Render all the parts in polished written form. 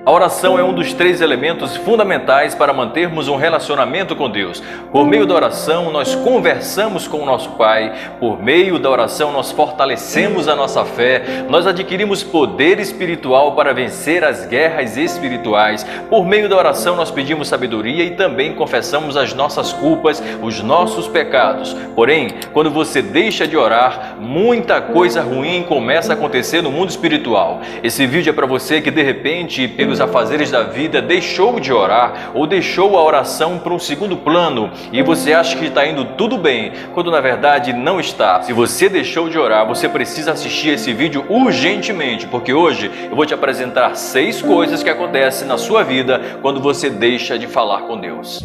A oração é um dos 3 elementos fundamentais para mantermos um relacionamento com Deus. Por meio da oração, nós conversamos com o nosso Pai. Por meio da oração, nós fortalecemos a nossa fé. Nós adquirimos poder espiritual para vencer as guerras espirituais. Por meio da oração, nós pedimos sabedoria e também confessamos as nossas culpas, os nossos pecados. Porém, quando você deixa de orar, muita coisa ruim começa a acontecer no mundo espiritual. Esse vídeo é para você que de repente, pelos afazeres da vida, deixou de orar ou deixou a oração para um segundo plano e você acha que está indo tudo bem, quando na verdade não está. Se você deixou de orar, você precisa assistir esse vídeo urgentemente, porque hoje eu vou te apresentar 6 coisas que acontecem na sua vida quando você deixa de falar com Deus.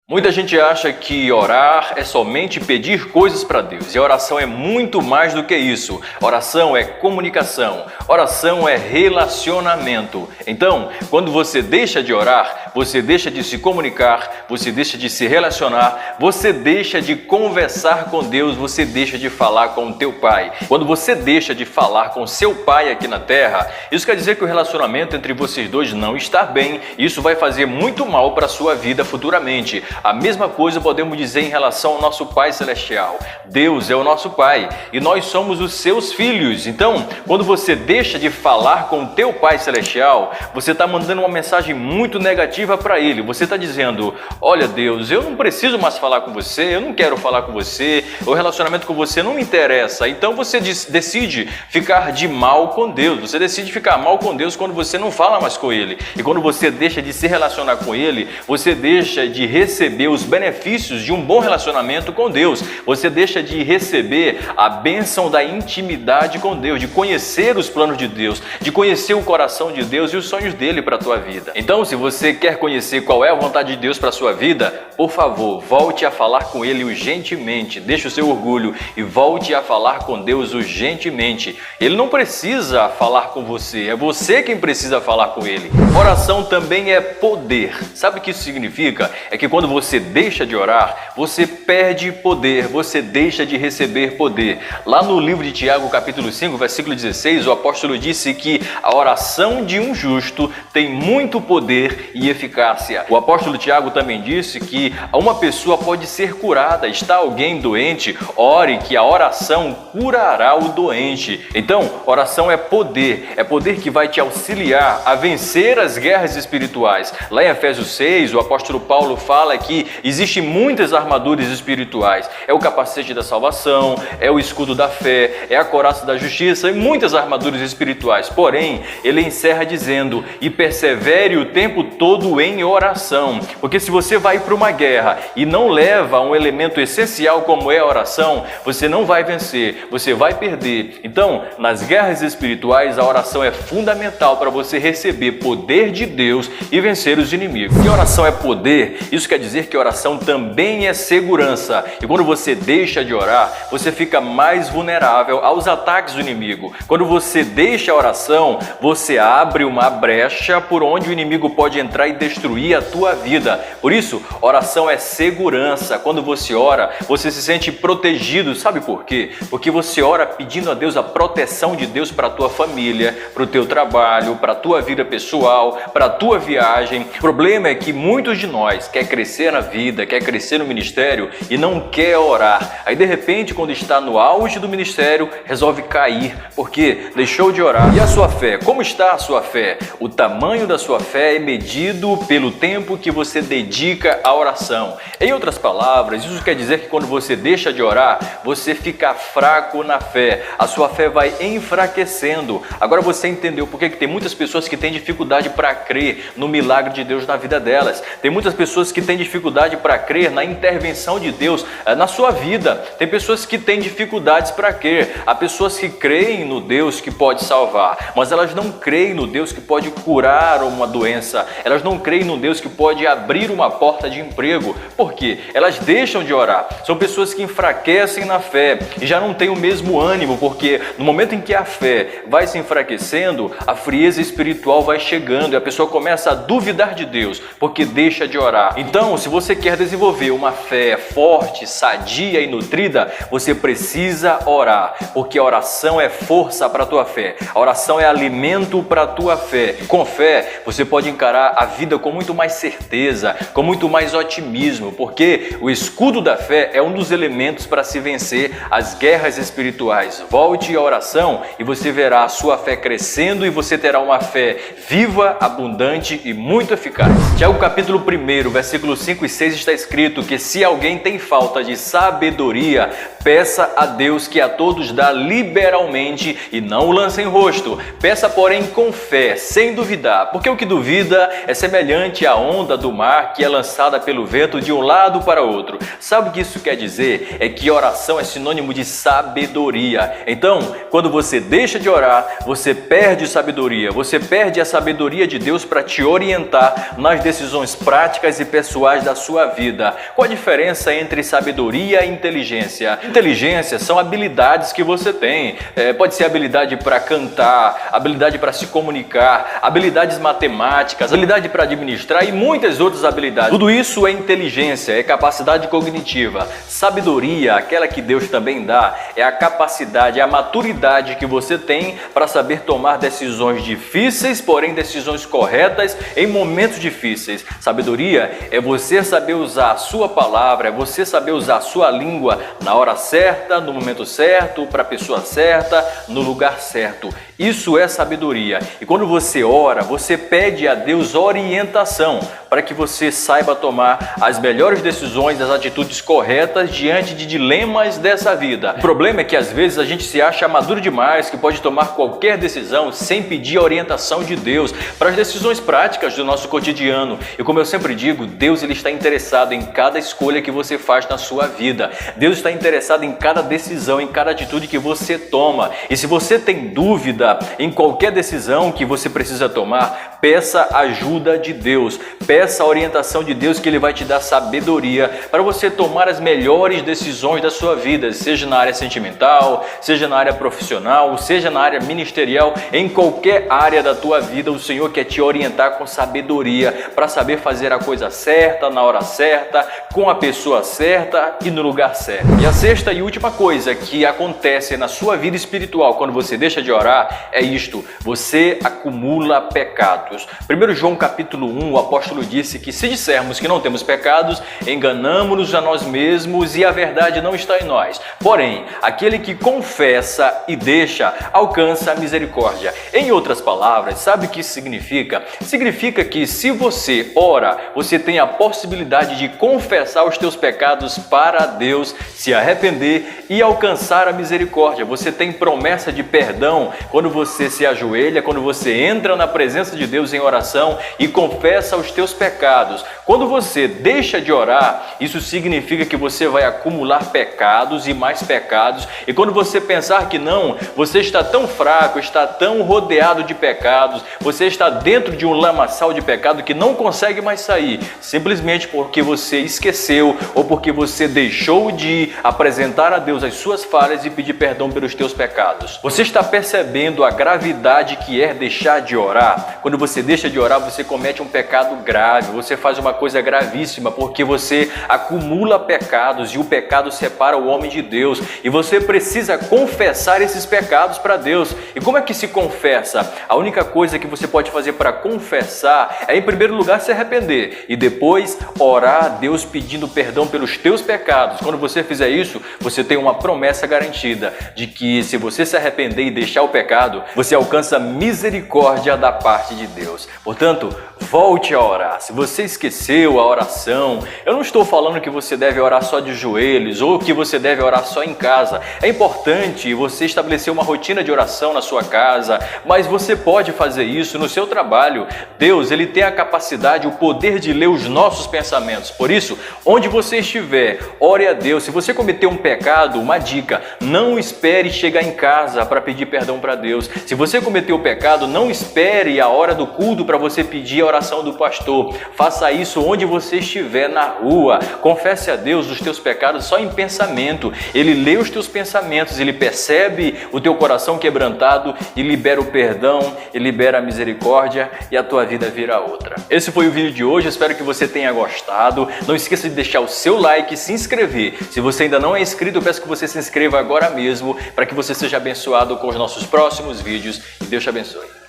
Muita gente acha que orar é somente pedir coisas para Deus, e a oração é muito mais do que isso. Oração é comunicação, oração é relacionamento. Então, quando você deixa de orar, você deixa de se comunicar, você deixa de se relacionar, você deixa de conversar com Deus, você deixa de falar com o teu Pai. Quando você deixa de falar com seu Pai aqui na terra, isso quer dizer que o relacionamento entre vocês dois não está bem. Isso vai fazer muito mal para a sua vida futuramente. A mesma coisa podemos dizer em relação ao nosso Pai Celestial. Deus é o nosso Pai e nós somos os seus filhos. Então, quando você deixa de falar com o teu Pai Celestial, você está mandando uma mensagem muito negativa para Ele. Você está dizendo: olha Deus, eu não preciso mais falar com você, eu não quero falar com você, o relacionamento com você não me interessa. Então você decide ficar de mal com Deus. Você decide ficar mal com Deus quando você não fala mais com Ele. E quando você deixa de se relacionar com Ele, você deixa de receber os benefícios de um bom relacionamento com Deus. Você deixa de receber a bênção da intimidade com Deus, de conhecer os planos de Deus, de conhecer o coração de Deus e os sonhos dele para a tua vida. Então, se você quer conhecer qual é a vontade de Deus para a sua vida, por favor, volte a falar com Ele urgentemente. Deixe o seu orgulho e volte a falar com Deus urgentemente. Ele não precisa falar com você, é você quem precisa falar com Ele. Oração também é poder. Sabe o que isso significa? É que quando você deixa de orar, você perde poder, você deixa de receber poder. Lá no livro de Tiago, capítulo 5, versículo 16, o apóstolo disse que a oração de um justo tem muito poder e eficácia. O apóstolo Tiago também disse que uma pessoa pode ser curada. Está alguém doente? Ore que a oração curará o doente. Então, oração é poder que vai te auxiliar a vencer as guerras espirituais. Lá em Efésios 6, o apóstolo Paulo fala que existem muitas armaduras espirituais. É o capacete da salvação, é o escudo da fé, é a couraça da justiça e muitas armaduras espirituais. Porém, ele encerra dizendo: e persevere o tempo todo em oração. Porque se você vai para uma guerra e não leva um elemento essencial como é a oração, você não vai vencer, você vai perder. Então, nas guerras espirituais, a oração é fundamental para você receber poder de Deus e vencer os inimigos. E oração é poder, isso quer dizer que oração também é segurança. E quando você deixa de orar, você fica mais vulnerável aos ataques do inimigo. Quando você deixa a oração, você abre uma brecha por onde o inimigo pode entrar e destruir a tua vida. Por isso, oração é segurança. Quando você ora, você se sente protegido. Sabe por quê? Porque você ora pedindo a Deus a proteção de Deus para a tua família, para o teu trabalho, para a tua vida pessoal, para a tua viagem. O problema é que muitos de nós quer crescer na vida, quer crescer no ministério e não quer orar. Aí de repente, quando está no auge do ministério, resolve cair, porque deixou de orar. E a sua fé? Como está a sua fé? O tamanho da sua fé é medido pelo tempo que você dedica à oração. Em outras palavras, isso quer dizer que quando você deixa de orar, você fica fraco na fé. A sua fé vai enfraquecendo. Agora você entendeu por que tem muitas pessoas que têm dificuldade para crer no milagre de Deus na vida delas. Tem muitas pessoas que têm dificuldade para crer na intervenção de Deus na sua vida. Tem pessoas que têm dificuldades para crer. Há pessoas que creem no Deus que pode salvar, mas elas não creem no Deus que pode curar uma doença. Elas não creem no Deus que pode abrir uma porta de emprego. Por quê? Elas deixam de orar. São pessoas que enfraquecem na fé e já não têm o mesmo ânimo, porque no momento em que a fé vai se enfraquecendo, a frieza espiritual vai chegando e a pessoa começa a duvidar de Deus, porque deixa de orar. Então, se você quer desenvolver uma fé forte, sadia e nutrida, você precisa orar, porque a oração é força para a tua fé. A oração é alimento para a tua fé. Com fé, você pode encarar a vida com muito mais certeza, com muito mais otimismo, porque o escudo da fé é um dos elementos para se vencer as guerras espirituais. Volte à oração e você verá a sua fé crescendo e você terá uma fé viva, abundante e muito eficaz. Tiago capítulo 1, versículos 5 e 6 está escrito que se alguém tem falta de sabedoria, peça a Deus que a todos dá liberalmente e não o lance em rosto. Peça, porém, com fé, sem duvidar, porque o que duvida é semelhante à onda do mar que é lançada pelo vento de um lado para outro. Sabe o que isso quer dizer? É que oração é sinônimo de sabedoria. Então, quando você deixa de orar, você perde sabedoria. Você perde a sabedoria de Deus para te orientar nas decisões práticas e pessoais da sua vida. Qual a diferença entre sabedoria e inteligência? Inteligência são habilidades que você tem. Pode ser habilidade para cantar, habilidade para se comunicar, habilidades matemáticas, habilidade para administrar e muitas outras habilidades. Tudo isso é inteligência, é capacidade cognitiva. Sabedoria, aquela que Deus também dá, é a capacidade, é a maturidade que você tem para saber tomar decisões difíceis, porém decisões corretas em momentos difíceis. Sabedoria é você saber usar a sua palavra, é você saber usar a sua língua na hora certa, no momento certo, para a pessoa certa, no lugar certo. Isso é sabedoria. E quando você ora, você pede a Deus orientação para que você saiba tomar as melhores decisões, as atitudes corretas diante de dilemas dessa vida. O problema é que às vezes a gente se acha maduro demais, que pode tomar qualquer decisão sem pedir a orientação de Deus para as decisões práticas do nosso cotidiano. E como eu sempre digo, Deus ele está interessado em cada escolha que você faz na sua vida. Deus está interessado em cada decisão, em cada atitude que você toma. E se você tem dúvida em qualquer decisão que você precisa tomar, peça ajuda de Deus. Peça a orientação de Deus, que Ele vai te dar sabedoria para você tomar as melhores decisões da sua vida, seja na área sentimental, seja na área profissional, seja na área ministerial, em qualquer área da tua vida, o Senhor quer te orientar com sabedoria para saber fazer a coisa certa, na hora certa, com a pessoa certa e no lugar certo. E a sexta e última coisa que acontece na sua vida espiritual quando você deixa de orar é isto: você acumula pecados. 1 João capítulo 1, o apóstolo disse que se dissermos que não temos pecados, enganamo-nos a nós mesmos e a verdade não está em nós. Porém, aquele que confessa e deixa, alcança a misericórdia. Em outras palavras, sabe o que isso significa? Significa que se você ora, você tem a possibilidade de confessar os teus pecados para Deus, se arrepender e alcançar a misericórdia. Você tem promessa de perdão quando você se ajoelha, quando você entra na presença de Deus em oração e confessa os teus pecados. Quando você deixa de orar, isso significa que você vai acumular pecados e mais pecados. E quando você pensar que não, você está tão fraco, está tão rodeado de pecados, você está dentro de um lamaçal de pecado que não consegue mais sair, simplesmente porque você esqueceu ou porque você deixou de apresentar a Deus as suas falhas e pedir perdão pelos teus pecados. Você está percebendo a gravidade que é deixar de orar? Quando você deixa de orar, você comete um pecado grave, você faz uma coisa gravíssima, porque você acumula pecados e o pecado separa o homem de Deus, e você precisa confessar esses pecados para Deus. E como é que se confessa? A única coisa que você pode fazer para confessar é, em primeiro lugar, se arrepender e depois orar a Deus pedindo perdão pelos teus pecados. Quando você fizer isso, você tem uma promessa garantida de que, se você se arrepender e deixar o pecado, você alcança misericórdia da parte de Deus. Portanto, volte a orar. Se você esqueceu a oração, eu não estou falando que você deve orar só de joelhos ou que você deve orar só em casa. É importante você estabelecer uma rotina de oração na sua casa, mas você pode fazer isso no seu trabalho. Deus, ele tem a capacidade, o poder de ler os nossos pensamentos. Por isso, onde você estiver, ore a Deus. Se você cometeu um pecado, uma dica: não espere chegar em casa para pedir perdão para Deus. Se você cometeu o pecado, não espere a hora do culto para você pedir a oração do pastor. Faça isso onde você estiver, na rua. Confesse a Deus os teus pecados só em pensamento. Ele lê os teus pensamentos, ele percebe o teu coração quebrantado e libera o perdão, e libera a misericórdia e a tua vida vira outra. Esse foi o vídeo de hoje, espero que você tenha gostado. Não esqueça de deixar o seu like e se inscrever. Se você ainda não é inscrito, eu peço que você se inscreva agora mesmo para que você seja abençoado com os nossos próximos vídeos e Deus te abençoe.